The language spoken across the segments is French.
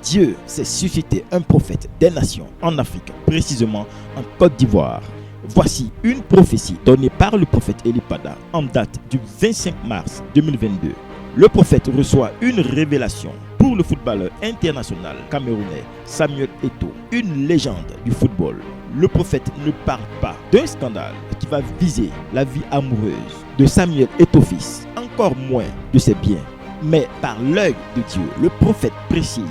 Dieu s'est suscité un prophète des nations en Afrique, précisément en Côte d'Ivoire. Voici une prophétie donnée par le prophète Elipada en date du 25 mars 2022. Le prophète reçoit une révélation pour le footballeur international camerounais Samuel Eto'o, une légende du football. Le prophète ne parle pas d'un scandale qui va viser la vie amoureuse de Samuel Eto'o fils, encore moins de ses biens. Mais par l'œil de Dieu, le prophète précise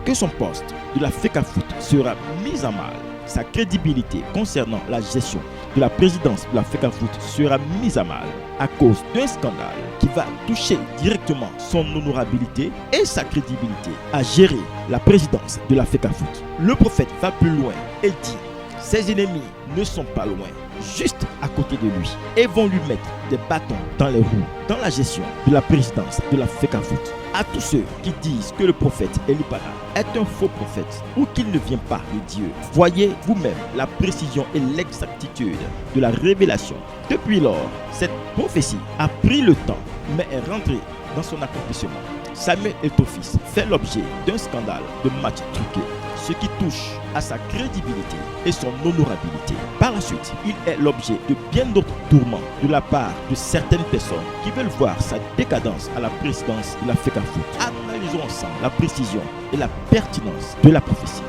que son poste de la FECAFOOT sera mis à mal. Sa crédibilité concernant la gestion de la présidence de la FECAFOOT sera mise à mal à cause d'un scandale qui va toucher directement son honorabilité et sa crédibilité à gérer la présidence de la FECAFOOT. Le prophète va plus loin et dit: ses ennemis ne sont pas loin, juste à côté de lui, et vont lui mettre des bâtons dans les roues dans la gestion de la présidence de la FECAFOOT. À tous ceux qui disent que le prophète Elipada est un faux prophète ou qu'il ne vient pas de Dieu, voyez vous-même la précision et l'exactitude de la révélation. Depuis lors, cette prophétie a pris le temps, mais est rentrée dans son accomplissement. Samuel Eto'o fils fait l'objet d'un scandale de match truqué, ce qui touche à sa crédibilité et son honorabilité. Par la suite, il est l'objet de bien d'autres tourments de la part de certaines personnes qui veulent voir sa décadence à la présidence de la FECAFOOT. Analysons ensemble la précision et la pertinence de la prophétie.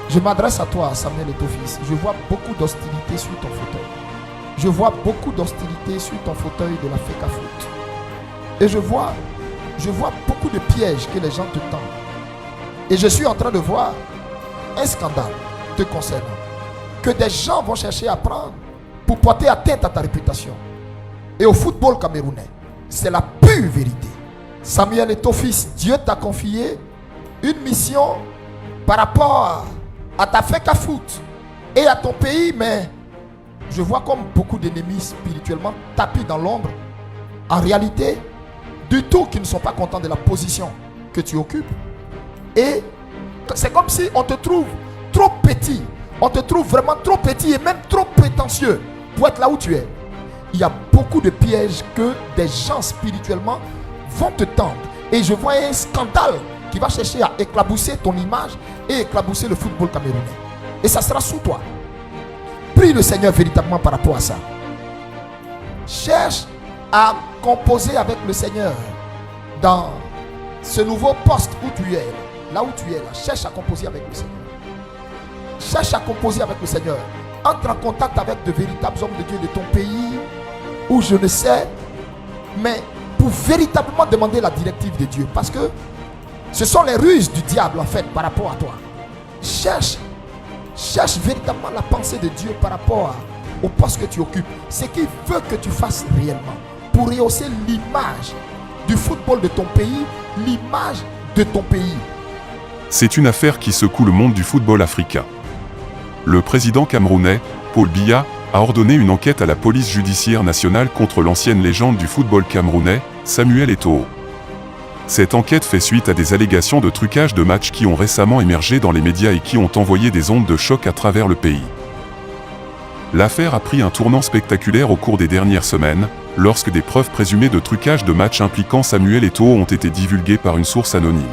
Je m'adresse à toi, Samuel Eto'o fils. Je vois beaucoup d'hostilité sur ton fauteuil. Je vois beaucoup d'hostilité sur ton fauteuil de la FECAFOOT. Et je vois beaucoup de pièges que les gens te tendent. Et je suis en train de voir un scandale te concernant, que des gens vont chercher à prendre pour porter atteinte à ta réputation. Et au football camerounais, c'est la pure vérité. Samuel Eto'o fils, Dieu t'a confié une mission par rapport à ta FECAFOOT et à ton pays, mais je vois comme beaucoup d'ennemis spirituellement tapis dans l'ombre. En réalité, du tout qui ne sont pas contents de la position que tu occupes. Et c'est comme si on te trouve trop petit. On te trouve vraiment trop petit et même trop prétentieux pour être là où tu es. Il y a beaucoup de pièges que des gens spirituellement vont te tendre. Et je vois un scandale qui va chercher à éclabousser ton image et éclabousser le football camerounais. Et ça sera sous toi. Prie le Seigneur véritablement par rapport à ça. Cherche à composer avec le Seigneur dans ce nouveau poste où tu es. Là où tu es là, cherche à composer avec le Seigneur. Cherche à composer avec le Seigneur. Entre en contact avec de véritables hommes de Dieu de ton pays, ou je ne sais, mais pour véritablement demander la directive de Dieu. Parce que ce sont les ruses du diable en fait par rapport à toi. Cherche véritablement la pensée de Dieu par rapport au poste que tu occupes. Ce qu'il veut que tu fasses réellement pour rehausser l'image du football de ton pays, l'image de ton pays. C'est une affaire qui secoue le monde du football africain. Le président camerounais, Paul Biya, a ordonné une enquête à la police judiciaire nationale contre l'ancienne légende du football camerounais, Samuel Eto'o. Cette enquête fait suite à des allégations de trucage de matchs qui ont récemment émergé dans les médias et qui ont envoyé des ondes de choc à travers le pays. L'affaire a pris un tournant spectaculaire au cours des dernières semaines, lorsque des preuves présumées de trucage de matchs impliquant Samuel Eto'o ont été divulguées par une source anonyme.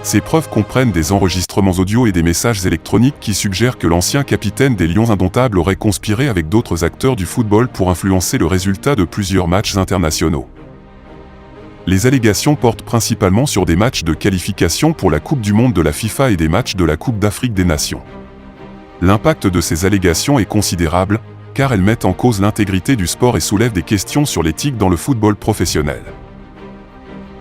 Ces preuves comprennent des enregistrements audio et des messages électroniques qui suggèrent que l'ancien capitaine des Lions indomptables aurait conspiré avec d'autres acteurs du football pour influencer le résultat de plusieurs matchs internationaux. Les allégations portent principalement sur des matchs de qualification pour la Coupe du Monde de la FIFA et des matchs de la Coupe d'Afrique des Nations. L'impact de ces allégations est considérable, car elles mettent en cause l'intégrité du sport et soulèvent des questions sur l'éthique dans le football professionnel.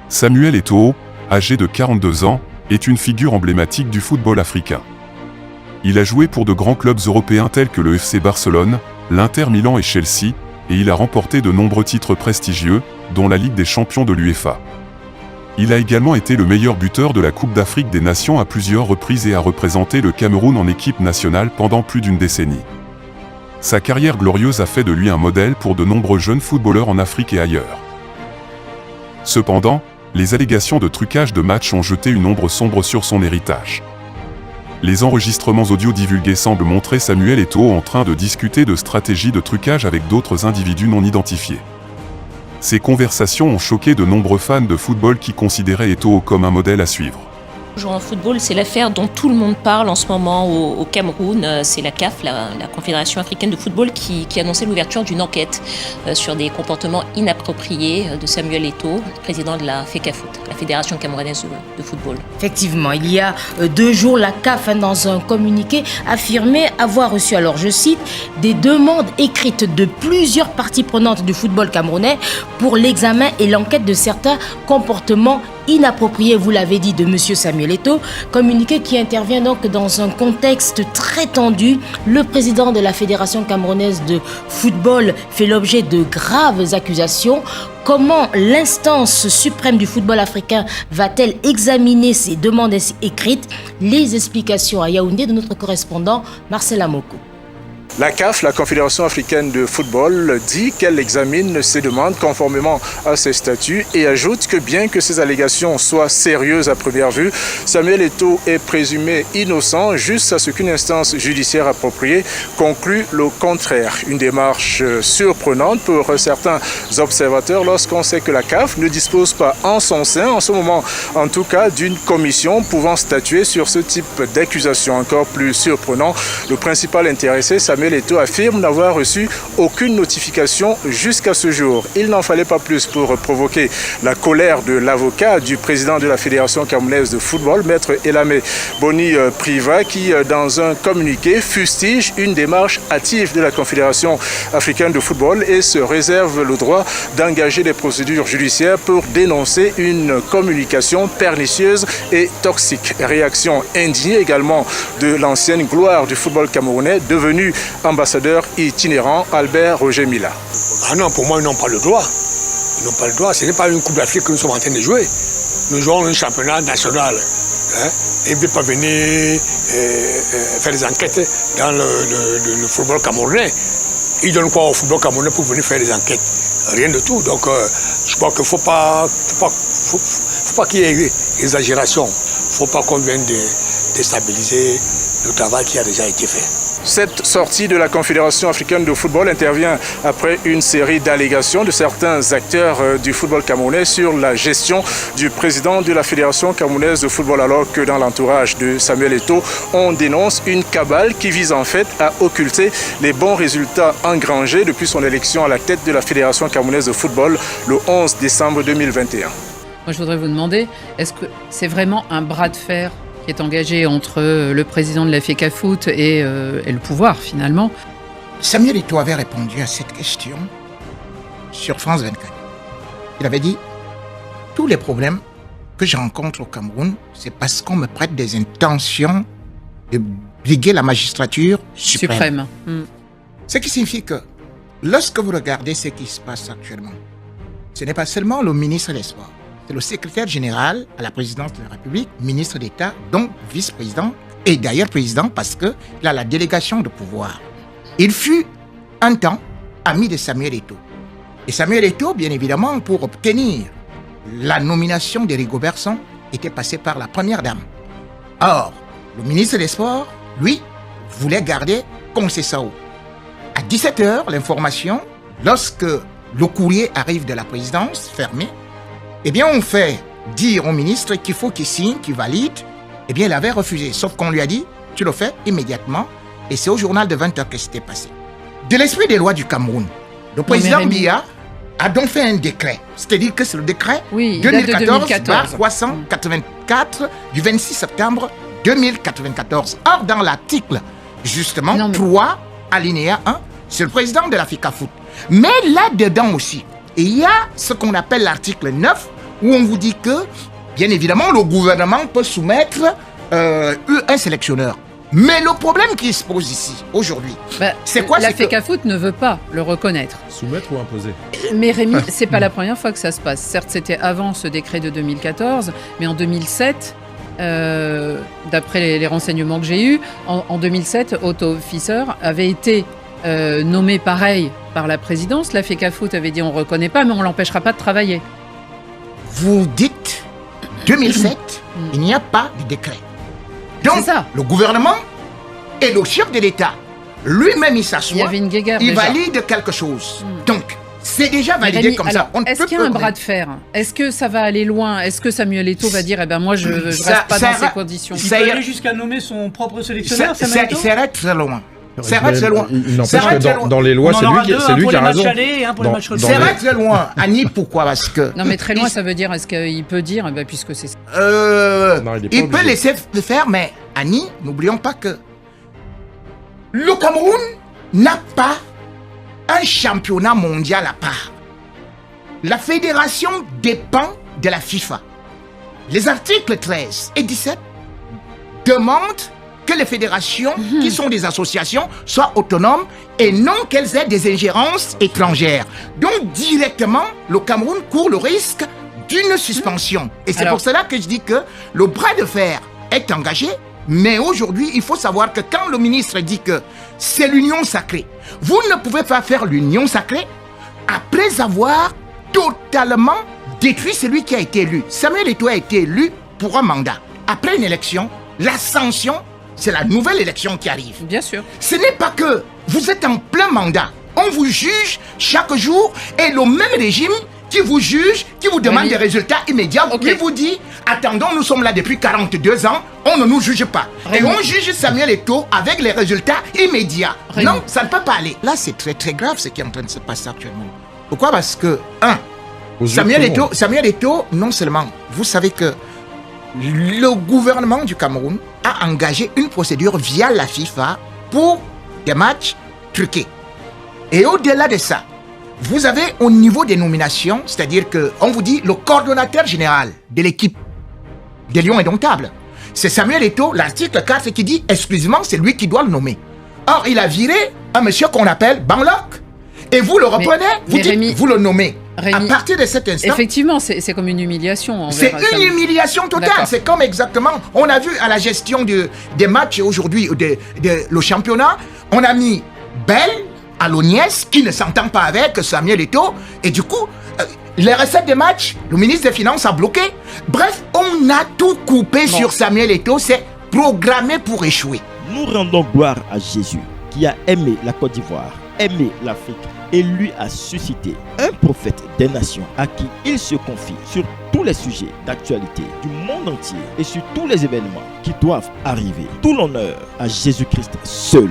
Samuel Eto'o, âgé de 42 ans, est une figure emblématique du football africain. Il a joué pour de grands clubs européens tels que le FC Barcelone, l'Inter Milan et Chelsea, et il a remporté de nombreux titres prestigieux, dont la Ligue des champions de l'UEFA. Il a également été le meilleur buteur de la Coupe d'Afrique des Nations à plusieurs reprises et a représenté le Cameroun en équipe nationale pendant plus d'une décennie. Sa carrière glorieuse a fait de lui un modèle pour de nombreux jeunes footballeurs en Afrique et ailleurs. Cependant, les allégations de trucage de matchs ont jeté une ombre sombre sur son héritage. Les enregistrements audio divulgués semblent montrer Samuel Eto'o en train de discuter de stratégies de trucage avec d'autres individus non identifiés. Ces conversations ont choqué de nombreux fans de football qui considéraient Eto'o comme un modèle à suivre. Toujours en football, c'est l'affaire dont tout le monde parle en ce moment au Cameroun. C'est la CAF, la Confédération africaine de football, qui a annoncé l'ouverture d'une enquête sur des comportements inappropriés de Samuel Eto'o, président de la FECAFOOT, la Fédération camerounaise de football. Effectivement, il y a 2 jours, la CAF, dans un communiqué, affirmait avoir reçu, alors je cite, des demandes écrites de plusieurs parties prenantes du football camerounais pour l'examen et l'enquête de certains comportements inapproprié, vous l'avez dit, de M. Samuel Eto'o, communiqué qui intervient donc dans un contexte très tendu. Le président de la Fédération camerounaise de football fait l'objet de graves accusations. Comment l'instance suprême du football africain va-t-elle examiner ces demandes écrites? Les explications à Yaoundé de notre correspondant Marcel Amoko. La CAF, la Confédération africaine de football, dit qu'elle examine ces demandes conformément à ses statuts et ajoute que bien que ces allégations soient sérieuses à première vue, Samuel Eto'o est présumé innocent juste à ce qu'une instance judiciaire appropriée conclue le contraire. Une démarche surprenante pour certains observateurs lorsqu'on sait que la CAF ne dispose pas en son sein, en ce moment en tout cas, d'une commission pouvant statuer sur ce type d'accusation. Encore plus surprenant, le principal intéressé, Samuel Eto'o, affirme n'avoir reçu aucune notification jusqu'à ce jour. Il n'en fallait pas plus pour provoquer la colère de l'avocat du président de la Fédération camerounaise de football, maître Elamé Boni Priva, qui dans un communiqué fustige une démarche hâtive de la Confédération africaine de football et se réserve le droit d'engager des procédures judiciaires pour dénoncer une communication pernicieuse et toxique. Réaction indignée également de l'ancienne gloire du football camerounais, devenu ambassadeur itinérant, Albert Roger Mila. Ah non, pour moi, ils n'ont pas le droit. Ils n'ont pas le droit. Ce n'est pas une Coupe d'Afrique que nous sommes en train de jouer. Nous jouons un championnat national. Ils ne veulent pas venir faire des enquêtes dans le football camerounais. Ils donnent quoi au football camerounais pour venir faire des enquêtes? Rien de tout. Donc, je crois qu'il ne faut pas qu'il y ait exagération. Il ne faut pas qu'on vienne déstabiliser le travail qui a déjà été fait. Cette sortie de la Confédération africaine de football intervient après une série d'allégations de certains acteurs du football camerounais sur la gestion du président de la Fédération camerounaise de football, alors que dans l'entourage de Samuel Eto'o, on dénonce une cabale qui vise en fait à occulter les bons résultats engrangés depuis son élection à la tête de la Fédération camerounaise de football le 11 décembre 2021. Moi, je voudrais vous demander, est-ce que c'est vraiment un bras de fer qui est engagé entre le président de la FECAFOOT et le pouvoir, finalement? Samuel Eto'o avait répondu à cette question sur France 24. Il avait dit « Tous les problèmes que je rencontre au Cameroun, c'est parce qu'on me prête des intentions de briguer la magistrature suprême. » Ce qui signifie que lorsque vous regardez ce qui se passe actuellement, ce n'est pas seulement le ministre des Sports, c'est le secrétaire général à la présidence de la République, ministre d'État, donc vice-président, et d'ailleurs président parce qu'il a la délégation de pouvoir. Il fut un temps ami de Samuel Eto'o. Et Samuel Eto'o, bien évidemment, pour obtenir la nomination de Rigobert Song, était passé par la première dame. Or, le ministre des Sports, lui, voulait garder Concessao. À 17h, l'information, lorsque le courrier arrive de la présidence, fermé, eh bien, on fait dire au ministre qu'il faut qu'il signe, qu'il valide. Eh bien, il avait refusé. Sauf qu'on lui a dit, tu le fais immédiatement. Et c'est au journal de 20h que c'était passé. De l'esprit des lois du Cameroun, le président Biya a donc fait un décret. C'est-à-dire que c'est le décret 2014-384 du 26 septembre 2094. Or, dans l'article, justement, 3, alinéa 1, c'est le président de la FECAFOOT. Mais là-dedans aussi, il y a ce qu'on appelle l'article 9, où on vous dit que, bien évidemment, le gouvernement peut soumettre un sélectionneur. Mais le problème qui se pose ici, aujourd'hui, c'est quoi? La FECAFOOT ne veut pas le reconnaître. Soumettre ou imposer? Mais Rémi, c'est pas la première fois que ça se passe. Certes, c'était avant ce décret de 2014, mais en 2007, d'après les renseignements que j'ai eus, en 2007, Otto Fischer avait été nommé pareil par la présidence. La FECAFOOT avait dit on ne reconnaît pas, mais on ne l'empêchera pas de travailler. Vous dites 2007, il n'y a pas de décret. Donc, le gouvernement et le chef de l'État, lui-même, il s'assoit, il valide quelque chose. Donc, C'est déjà validé Rémi, comme alors, ça. On ne est-ce peut qu'il y a un que- bras de fer? Est-ce que ça va aller loin? Est-ce que Samuel Eto'o va dire, moi je reste pas dans ces conditions? Il peut aller jusqu'à nommer son propre sélectionneur, Samuel Eto'o. Ça reste très loin. Ça reste très loin. Il n'empêche Ça reste très que loin. dans les lois, On en c'est aura lui deux, qui un a pour les raison. matchs aller et un pour les matchs retour. Ça reste très loin. Annie, pourquoi? Parce que... Non mais très loin, ça veut dire, est-ce qu'il peut dire, puisque c'est... Non, il est pas il peut obligé. laisser le faire, mais Annie, n'oublions pas que le Cameroun n'a pas un championnat mondial à part. La fédération dépend de la FIFA. Les articles 13 et 17 demandent que les fédérations, qui sont des associations, soient autonomes et non qu'elles aient des ingérences étrangères. Donc, directement, le Cameroun court le risque d'une suspension. Et c'est pour cela que je dis que le bras de fer est engagé, mais aujourd'hui, il faut savoir que quand le ministre dit que c'est l'union sacrée, vous ne pouvez pas faire l'union sacrée après avoir totalement détruit celui qui a été élu. Samuel Eto'o a été élu pour un mandat. Après une élection, l'ascension, c'est la nouvelle élection qui arrive. Bien sûr. Ce n'est pas que vous êtes en plein mandat. On vous juge chaque jour et le même régime qui vous juge, qui vous demande des résultats immédiats, qui vous dit « Attendons, nous sommes là depuis 42 ans, on ne nous juge pas. » Et on juge Samuel Eto'o avec les résultats immédiats. Non, ça ne peut pas aller. Là, c'est très très grave ce qui est en train de se passer actuellement. Pourquoi? Parce que, Samuel Eto'o, non seulement, vous savez que le gouvernement du Cameroun a engagé une procédure via la FIFA pour des matchs truqués. Et au-delà de ça, vous avez au niveau des nominations, c'est-à-dire qu'on vous dit le coordonnateur général de l'équipe des Lions Indomptables. C'est Samuel Eto'o, l'article 4 qui dit exclusivement c'est lui qui doit le nommer. Or, il a viré un monsieur qu'on appelle Banlock. Et vous le reprenez, vous le nommez. Rémi, à partir de cet instant... Effectivement, c'est comme une humiliation. C'est une humiliation totale. C'est comme exactement... On a vu à la gestion des matchs aujourd'hui, le championnat, on a mis Bell à l'Oniès, qui ne s'entend pas avec Samuel Eto'o. Et du coup, les recettes des matchs, le ministre des Finances a bloqué. Bref, on a tout coupé sur Samuel Eto'o. C'est programmé pour échouer. Nous rendons gloire à Jésus, qui a aimé la Côte d'Ivoire, aimé l'Afrique, et lui a suscité un prophète des nations à qui il se confie sur tous les sujets d'actualité du monde entier et sur tous les événements qui doivent arriver. Tout l'honneur à Jésus-Christ seul.